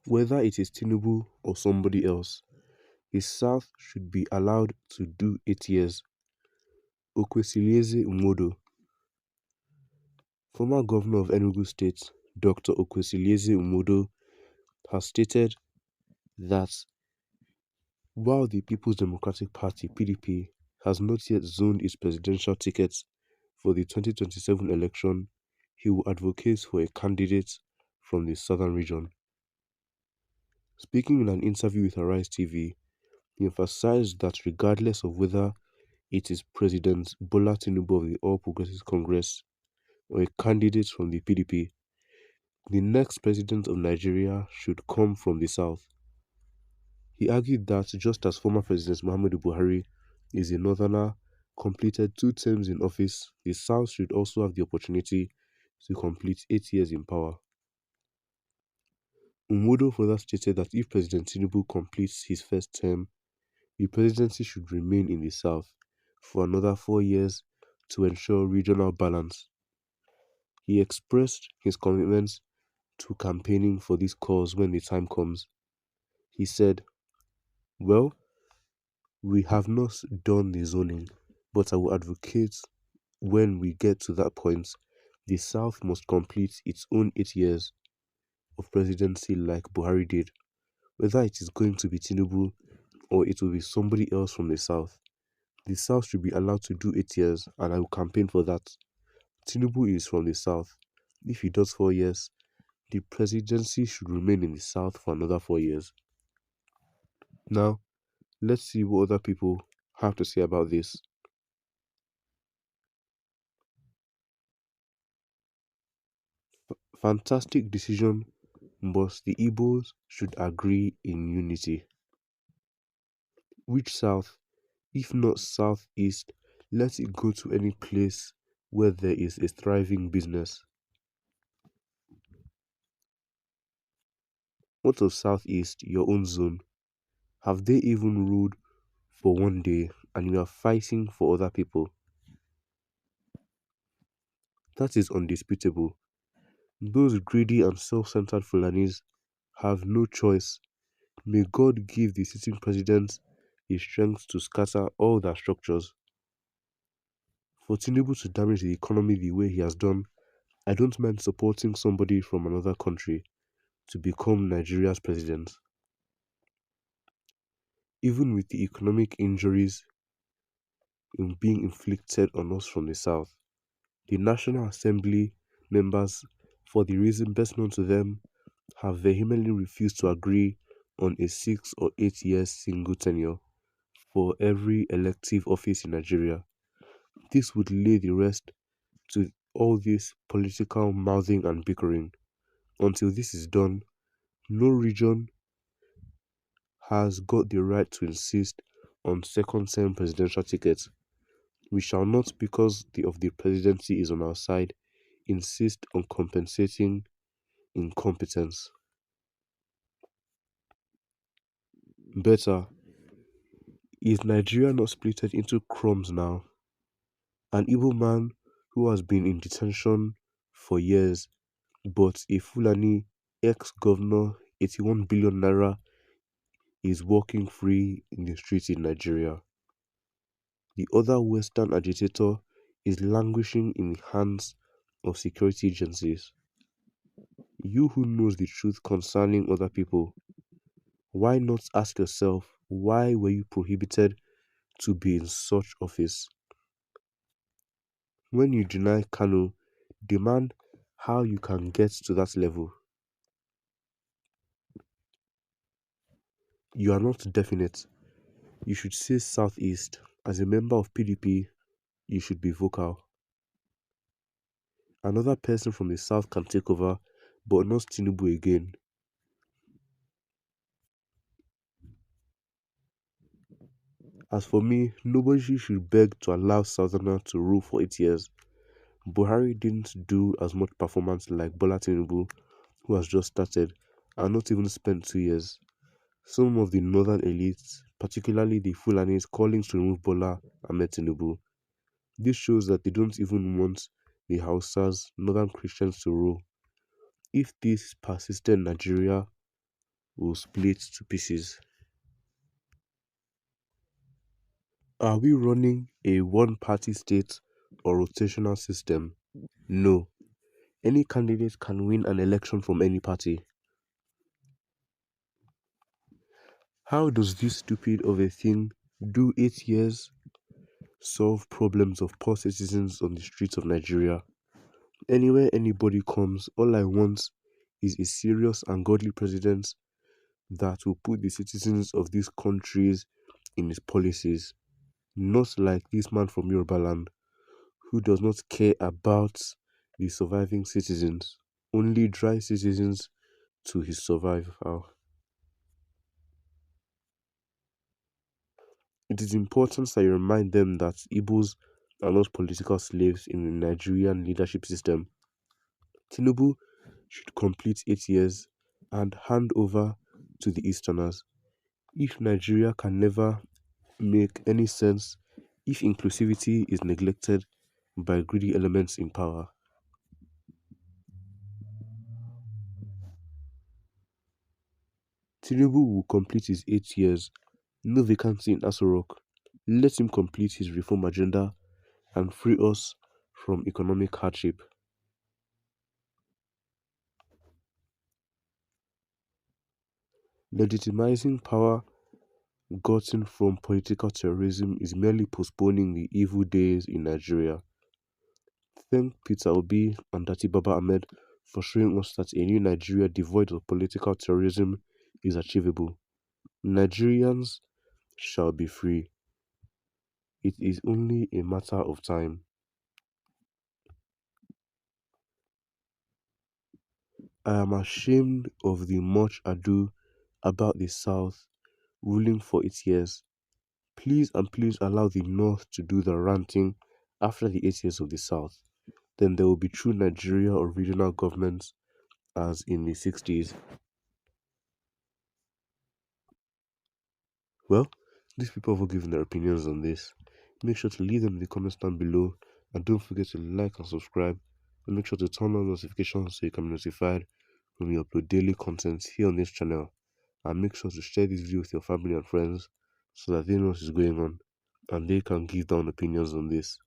Whether it is Tinubu or somebody else, the South should be allowed to do 8 years. Okwesilieze Umodo, former governor of Enugu State, Dr. Okwesilieze Umodo, has stated that while the People's Democratic Party (PDP) has not yet zoned its presidential tickets for the 2027 election, he will advocate for a candidate from the southern region. Speaking in an interview with Arise TV, he emphasized that regardless of whether it is President Bola Tinubu of the All Progressives Congress or a candidate from the PDP, the next president of Nigeria should come from the south. He argued that just as former President Muhammadu Buhari is a northerner, completed 2 terms in office, the south should also have the opportunity to complete 8 years in power. Umodo further stated that if President Tinubu completes his first term, the presidency should remain in the south for another 4 years to ensure regional balance. He expressed his commitment to campaigning for this cause when the time comes. He said, "Well, we have not done the zoning, but I will advocate when we get to that point, the South must complete its own 8 years of presidency like Buhari did. Whether it is going to be Tinubu or it will be somebody else from the South should be allowed to do 8 years, and I will campaign for that. Tinubu is from the South. If he does 4 years, the presidency should remain in the South for another 4 years." Now, let's see what other people have to say about this. Fantastic decision, but the Igbos should agree in unity. Which South? If not Southeast, let it go to any place where there is a thriving business. What of Southeast, your own zone? Have they even ruled for one day and you are fighting for other people? That is undisputable. Those greedy and self-centered Fulanis have no choice. May God give the sitting president the strength to scatter all their structures. For Tinubu to damage the economy the way he has done, I don't mind supporting somebody from another country to become Nigeria's president. Even with the economic injuries being inflicted on us from the south, the National Assembly members, for the reason best known to them, have vehemently refused to agree on a 6 or 8 years single tenure for every elective office in Nigeria. This would lay the rest to all this political mouthing and bickering. Until this is done, no region has got the right to insist on second-term presidential tickets. We shall not, because of the presidency is on our side, insist on compensating incompetence. Better, is Nigeria not splitted into crumbs now? An Igbo man who has been in detention for years, but a Fulani ex-governor, 81 billion naira, is walking free in the streets in Nigeria. The other Western agitator is languishing in the hands of security agencies. You who knows the truth concerning other people, why not ask yourself, why were you prohibited to be in such office? When you deny Kanu, demand how you can get to that level. You are not definite. You should say Southeast. As a member of PDP, you should be vocal. Another person from the South can take over, but not Tinubu again. As for me, nobody should beg to allow Southerner to rule for 8 years. Buhari didn't do as much performance like Bola Tinubu, who has just started and not even spent 2 years. Some of the northern elites, particularly the Fulanis, calling to remove Bola Ahmed Tinubu. This shows that they don't even want the Hausas, northern Christians, to rule. If this persisted in Nigeria, will split to pieces. Are we running a one party state or rotational system? No. Any candidate can win an election from any party. How does this stupid of a thing do 8 years solve problems of poor citizens on the streets of Nigeria? Anywhere anybody comes, all I want is a serious and godly president that will put the citizens of these countries in his policies. Not like this man from Yoruba land who does not care about the surviving citizens, only drive citizens to his survival. It is important that you remind them that Igbos are not political slaves in the Nigerian leadership system. Tinubu should complete 8 years and hand over to the Easterners. If Nigeria can never make any sense, if inclusivity is neglected by greedy elements in power. Tinubu will complete his 8 years. No vacancy in Aso Rock. Let him complete his reform agenda and free us from economic hardship. Legitimizing power gotten from political terrorism is merely postponing the evil days in Nigeria. Thank Peter Obi and Dati Baba Ahmed for showing us that a new Nigeria devoid of political terrorism is achievable. Nigerians shall be free. It is only a matter of time. I am ashamed of the much ado about the South ruling for 8 years. Please and please allow the North to do the ranting after the 8 years of the South. Then there will be true Nigeria or regional governments as in the 60s. Well, these people have all given their opinions on this. Make sure to leave them in the comments down below and don't forget to like and subscribe and make sure to turn on notifications so you can be notified when we upload daily content here on this channel. And make sure to share this video with your family and friends so that they know what is going on and they can give down opinions on this.